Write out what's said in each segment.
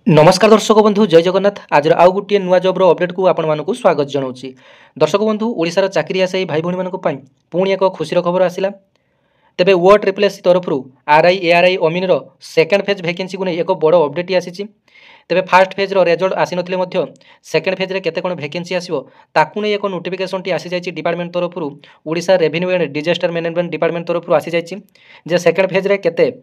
नमस्कार दर्शक बंधु जय जगन्नाथ। आज आउ गोटे नुआ जब्र अपडेट को आपको स्वागत जनाऊँगी। दर्शक बंधु ओडिशार चाकरी आशायी भाई भौणी मानक पुणी एक खुशीर खबर आसला। तेबे OTSS तरफ आरआई एआरआई अमीन सेकेंड फेज भैकेंसी को नहीं एक बड़ अपडेट आसी। तेबे फास्ट फेज रेजल्ट आसी नथिले सेकेंड फेज रे केते कोन भैकेंसी आसीबो ताकू नहीं एक नोटिफिकेशन टी आसी जाइछि डिपार्टमेंट तरफ Odisha revenue and disaster management department तरफ आसी जाइछि जे सेकेंड फेज रे केते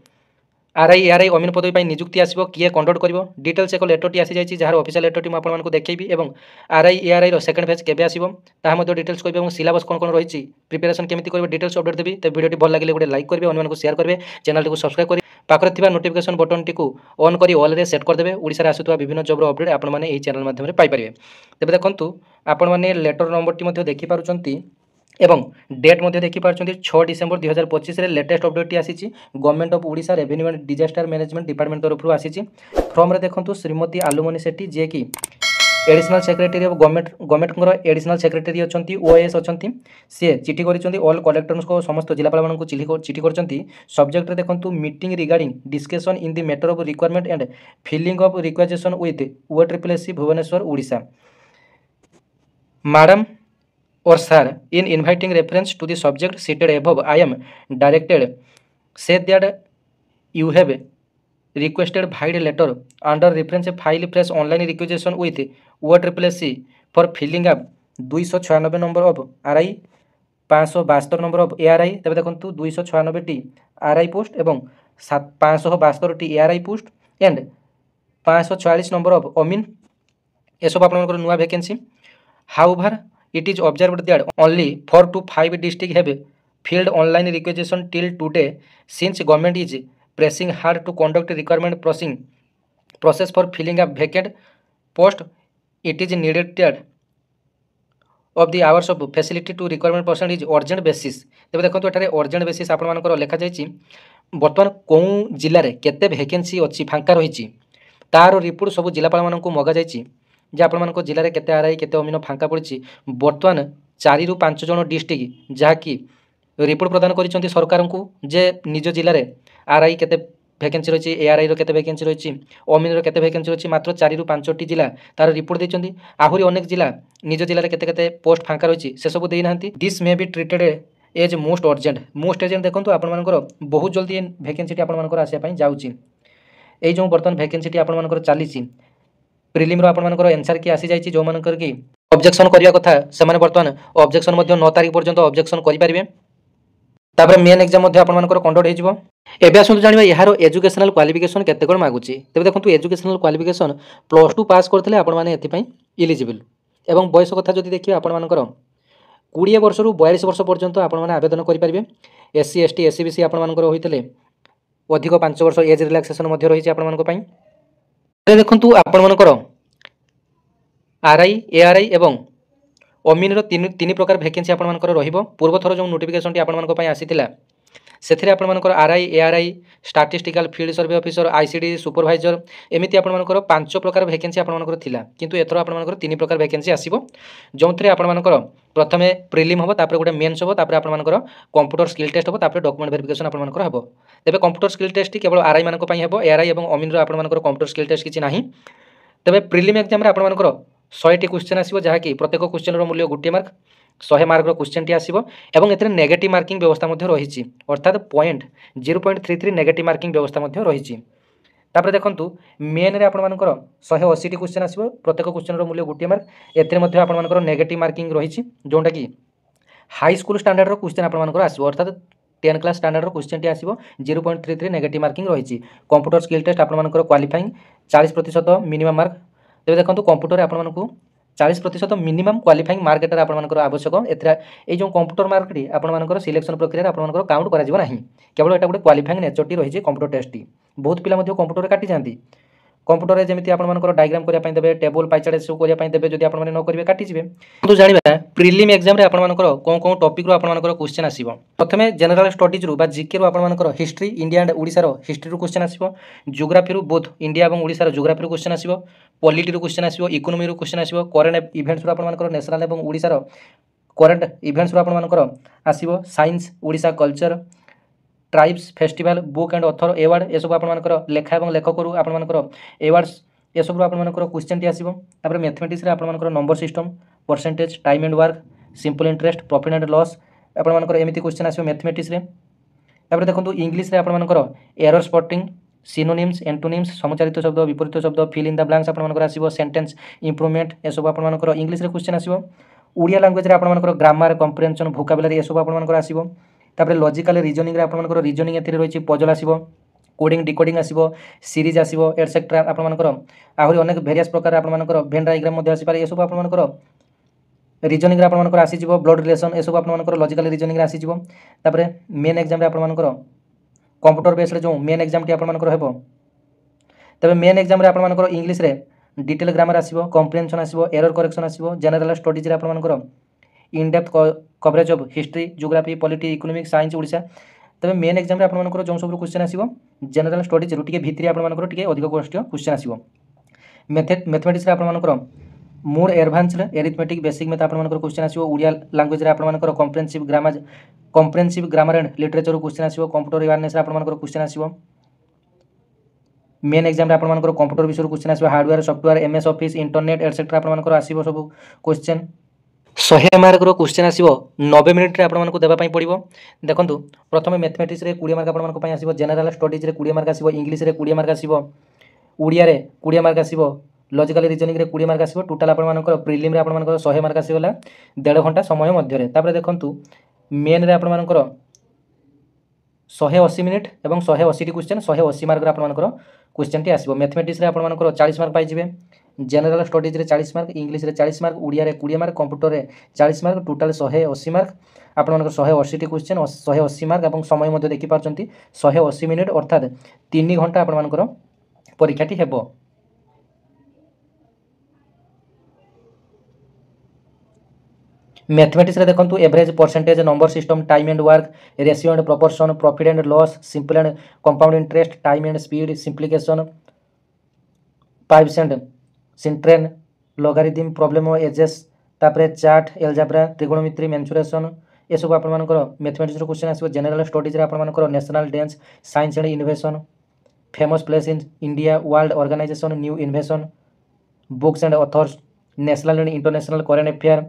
आरआई एआरआई अमीन पदवी नियुक्ति आसो किए कंडक्ट कर डिटेल्स एक लेटर आसी जाइए जार ऑफिशियल लेटर मुझे देखी और आरआई एआरआई सेकेंड फेज केबे आसीबो ताहा मध्ये डिटेल्स कहबे और सिलेबस कौन कौन रही प्रिपेरेसन केमिति करबे डिटेल्स अपडेट देबी। तो वीडियो भल लगे गोटे लाइक करेंगे अन्य शेयर करेंगे चैनल को सब्सक्राइब करें पाखरे थिबा नोटिफिकेशन बटन टी ऑन करी ऑल रे सेट करदेवे। ओडिशा आसुवा विभिन्न जॉब अपडेट आपण माने एही चैनल माध्यम पाई परिबे। तेबे देखंतु आपण माने लेटर नंबर टी मध्ये देखि पारुचंती एवं डेट मध्य देखी पार्टी 6 डिसेम्बर 2025 रे लेटेस्ट अपडेट आसी government of Odisha revenue and disaster management department तरफ आसी फ्रॉम रे देखंतु श्रीमती आलुमनी सेठी जे की additional secretary of government additional secretary अच्छी ओएस अच्छी सी चिठी कर ऑल कलेक्टर्स को समस्त जिलापाल मानक चिठी कर सब्जेक्ट देखंतु meeting regarding discussion in the matter of requirement and filling of requisition with OTSS Bhubaneswar Odisha. Madam or sir, in inviting reference to the subject cited above, I am directed say that you have requested filed letter under reference file fresh online requisition with OTSS for filling up 296 number of RI 572 number of ARI। तब देखो 296 T RI post एवं 572 टी ARI post and 544 number of अमीन ये सब आप नुआ vacancy. However it is observed that only 4 to 5 districts have filled online requisition till today since government is pressing hard to conduct requirement process for filling up vacant post. It is needed that of the hours of facility to requirement person is urgent basis। तेज देखो ये urgent basis आप लिखा जाइए बर्तमान कौन जिले में केते वैकेंसी अच्छी फांका रही तार रिपोर्ट सब जिलापाल मानक मगा जाइए जे आप जिले में केते आरआई केते अमीन फांका पड़ी बर्तमान 4 ରୁ 5 जन डिस्ट्रिक्ट जहाँकि रिपोर्ट प्रदान कर सरकार को जे निज जिले में आरआई केते वैकेंसी रही एआरआई केते वैकेंसी रही अमीन केते वैकेंसी रही मात्र 4 ରୁ 5ଟି जिला तार रिपोर्ट देते आहरी अनेक जिला निज जिले में केते पोस्ट फांका रही से सब देना। This may be treated as most urgent देखो आपर बहुत जल्दी वैकेंसी आपर आसापी जाऊँगी ये जो बर्तमान वैकेंसी आपर चली प्रिलिम आपर एनसर की आसी जाइए जो मानकर कि ऑब्जेक्शन करने कथा से बर्तमान ऑब्जेक्शन 9 तारीख पर्यंत ऑब्जेक्शन करेंगे। तापर मेन एग्जाम आपर कंडक्ट हो एबे आसतु जानिबा यार एजुकेशनल क्वालिफिकेशन केते कोन मागुची। तबे देखंतु एजुकेशनल क्वालिफिकेशन +2 पास करथिले आपण माने एथि पई एलिजिबल एवं बयस कथा जदि देखिबे आपण मानकर 20 वर्ष रु 42 वर्ष पर्यंत आपण माने आवेदन करि परिबे। SC ST SC BC आपण मानकर होइतले अधिक 5 वर्ष एज रिलैक्सेशन मध्ये रही आपण मानक पई। देखंतु आपण मानकर आरआई एआरआई एवं अमीन तीन प्रकार वैकेंसी आपण मानकर रहिबो। पूर्व थर जो नोटिफिकेशन टी आपण मानक पई आसीतिला सेथिरे आपण मानकर RI ARI statistical field survey officer ICD supervisor एमिति आपण मानकर 5 प्रकार वैकेंसी आपण मानकर थिला किंतु एथरो आपण मानकर 3 प्रकार वैकेंसी आसीबो जोंथरे आपण मानकर प्रथमे प्रिलिम होबो तापर गोटे मेंस होबो तापर आपण मानकर कंप्यूटर स्किल टेस्ट होबो तापर डॉक्यूमेंट वेरिफिकेशन आपण मानकर होबो। तबे कंप्यूटर स्किल टेस्ट टी केवल आरआई मानक पई होबो एआरआई एवं अमीन रो आपण मानकर कंप्यूटर स्किल टेस्ट किछि नाही। तबे प्रिलिम एग्जाम रे आपण मानकर 100 टी क्वेश्चन आसीबो जहाकि प्रत्येक क्वेश्चन रो मूल्य 1 मार्क 100 मार्क क्वेश्चन टी आसीबो एवं एथरे नेगेटिव मार्किंग व्यवस्था मध्ये रहिछि अर्थात पॉइंट 0.33 नेगेटिव मार्किंग व्यवस्था मध्ये रहिछि। तापर देखंतु मेन रे आपण मानकर 180 टी क्वेश्चन आसीबो प्रत्येक क्वेश्चन रो मूल्य 1 मार्क एथरे मध्ये आपण मानकर नेगेटिव मार्किंग रहिछि जोंटा कि हाई स्कूल स्टैंडर्ड रो क्वेश्चन आपण मानकर आसीबो अर्थात 10 क्लास स्टैंडर्ड रो क्वेश्चन टी आसीबो 0.33 नेगेटिव मार्किंग रहिछि। कंप्यूटर स्किल टेस्ट आपण मानकर क्वालिफाइंग 40% मिनिमम मार्क। तेबे देखंतु कंप्यूटर आपण मानकु 40% मिनिमम क्वालिफाइंग मार्क एटा आपण मानकर आवश्यक एथरा ए जो कंप्यूटर मार्क टी आपण मानकर सिलेक्शन प्रक्रिया आपण मानकर काउंट करा जिवो नाही केवल एटा गुटे क्वालिफाइंग नेचर टी रही कंप्यूटर टेस्ट टी बहुत पिला मध्ये कंप्यूटर काटी जानती कंप्यूटर जेमिति आपण मानकर डायग्राम करिया पई देबे टेबल पाई चार्ट सब करिया पई देबे जदि आपण माने न करिवे काटी जिवे। तो जानिबा प्रिलिम एग्जाम रे आपण मानकर कोन टॉपिक रो आपण मानकर क्वेश्चन आसीबो प्रथमे जनरल स्टडीज रू बा जीके रो आपण मानकर हिस्ट्री इंडिया एंड ओडिसा रो हिस्ट्री रो क्वेश्चन आसीबो ज्योग्राफी रू बोथ इंडिया एवं ओडिसा रो ज्योग्राफी रो क्वेश्चन आसीबो पॉलिटी रो क्वेश्चन आसीबो इकोनॉमी रो क्वेश्चन आसीबो करंट इवेंट्स रो आपण मानकर नेशनल एवं ओडिसा रो करंट इवेंट्स रो आपण मानकर आसीबो science Odisha culture tribes festival book and author award ये सब आप लेखा और लेखक आपण एवार्ड्स एसबू आपर क्वेश्चन टी आसो। Mathematics आपर number system, percentage, time and work, simple interest, profit and loss आपर एमती क्वेश्चन आसो मैथमेटिक्स। देखो इंग्लीश आपर एरर स्पॉटिंग, सिनोनिम्स, एंटोनिम्स, समचारित शब्द, विपरीत शब्द, फिल इन द ब्लैंक्स आपर आसो, सेंटेंस इंप्रूवमेंट एसबू आपर इंग्लीश क्वेश्चन आसो। ओडिया लैंग्वेज आपर ग्रामर, कम्प्रिहेंशन, भोकाबुलारी एसबू आपर आसो। लॉजिकल रीजनिंग आपर रीजनिंग एथि रही पजल आसो, कोडिंग डिकोडिंग आसो, सीरीज आसो एटसेट्रा आपर आहरी अनेक भेरियस प्रकार आपर भेन डायग्राम आसीपारे एसबू आपर रीजनिंग आपर आसीज। ब्लड रिलेशन एसबू आपर लॉजिकल रीजनिंग आसीज। मेन एग्जाम आपर कंप्यूटर बेस्ड जो मेन एग्जाम टी आपर हेबो। तबे मेन एग्जाम रे आपर इंग्लिश रे डिटेल ग्रामर आसीबो, कम्प्रिहेंशन आसीबो, एरर करेक्शन आसीबो, जनरल स्टडीज रे आपर in depth coverage of history, geography, polity, economic, science Odisha. तबे मेन एग्जाम रे आपर जो सब क्वेश्चन आसीबो जनरल स्टडीज रु टिके भितरी आपर टिके अधिक क्वेश्चन आसीबो। मैथमेटिक्स रे आपर more advanced arithmetic, basic math आपर क्वेश्चन आसीबो। ओडिया लैंग्वेज रे आपर comprehensive grammar and literature question आसीबो। कंप्यूटर अवेयरनेस रे आपर क्वेश्चन आसीबो। मेन एग्जाम रे आपर कंप्यूटर विषय क्वेश्चन आसीबो, hardware, software, MS Office, internet etcetera आपर आसीबो सब क्वेश्चन। 100 मार्क क्वेश्चन आसीबो 90 मिनिट रे आपर देबा पई पड़िबो। देखंतु प्रथमे मैथमेटिक्स रे 20 मार्क आपर पई आसीबो, जनरल स्टडीज रे 20 मार्क आसीबो, इंग्लिश रे 20 मार्क आसीबो, ओडिया रे 20 मार्क आसीबो, लॉजिकल रीजनिंग रे 20 मार्क आसीबो। टोटल आपर प्रिलिम रे आपर 100 मार्क आसीगला 1.5 घंटा समय मध्य रे। तापर देखंतु मेन रे आपर 180 मिनिट एवं 180 टी क्वेश्चन 180 मार्क रे आपर क्वेश्चन टी आसीबो। मैथमेटिक्स रे आपर 40 मार्क पाई जिवे, जनरल स्टडीज रे 40 मार्क, इंग्लिश रे 40 मार्क, ओडिया रे 20 मार्क, कंप्यूटर रे 40 मार्क, टोटल 180 मार्क। आपर 180 टी क्वेश्चन 180 मार्क एवं समय मध्य देखि पारछंती 180 मिनिट अर्थात 3 घंटा आपर परीक्षा टी हेबो। मैथमेटिक्स रे देखंतु average, percentage, number system, time and work, ratio and proportion, profit and loss, simple and compound interest, time and speed, simplification, pipes and cistern, logarithm, problem ages, तापरे चार्ट, एल्जेब्रा, ट्रिगोनोमेट्री, मेंसुरेशन ये सब आपर mathematics question आसो। General studies रे आपर national dance, science and innovation, famous place in India, world organisation, new invention, books and authors, national and international current affair,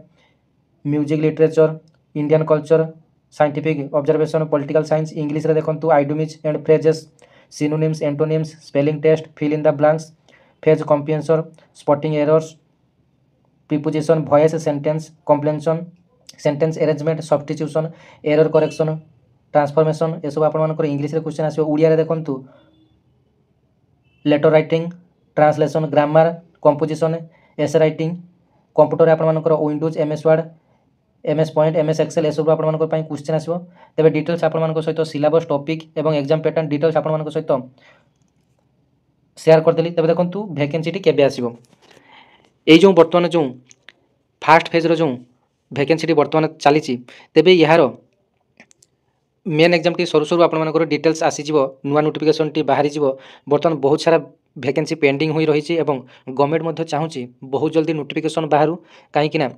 music, literature, Indian culture, scientific observation, political science. English रे देखंतु idioms and phrases, synonyms, antonyms, spelling test, fill in the blanks, phase comprehension, spotting errors, preposition, voice, sentence comprehension, sentence arrangement, substitution, error correction, transformation ये सब आपर English रे question आसो। ओडिया रे देखंतु letter writing, translation, grammar, composition, essay writing. Computer आपर Windows, MS Word, MS point, MS Excel ये सब आपर क्वेश्चन आसो। तेबे डिटेल्स आपर सहित सिलेबस, टॉपिक एवं एग्जाम पैटर्न डिटेल्स आपर सहित शेयर करदेली। तेबे देखंतु वैकेंसी टी केबे आसीबो। एई जो वर्तमान जो फास्ट फेज रो जो वैकेंसी टी वर्तमान चली तेबे यार मेन एग्जाम टी सरू सरू आपर डिटेल्स आसीजिवो, नुआ नोटिफिकेशन टी बाहरी जिवो। वर्तमान बहुत सारा वैकेंसी पेंडिंग होई रही एवं गवर्नमेंट मध्य चाहूँगी बहुत जल्दी नोटिफिकेशन बाहर कहीं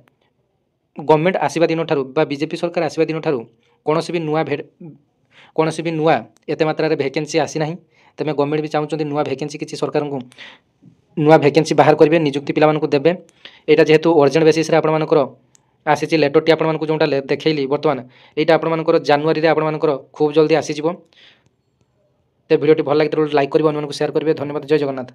गवर्नमेंट आसवा दिन ठारू बा बीजेपी सरकार आसवा दिन ठारू कौन भी नुआ एत मात्रा वैकेंसी आसी ना। तेज गवर्नमेंट भी चाहूँ नुआ वैकेंसी किसी सरकार को नुआ वैकेंसी बाहर करेंगे, निजुक्ति पिला देवे। यहाँ जेहेतु अर्जेंट बेसिस आपर आसी लेटर टी आपको जोटा देखली बर्तमान यहाँ आपर जानुरी आपर खूब जल्दी आसीज। तो वीडियो भल लगे लाइक करेंगे, अन्य शेयर करेंगे। धन्यवाद। जय जगन्नाथ।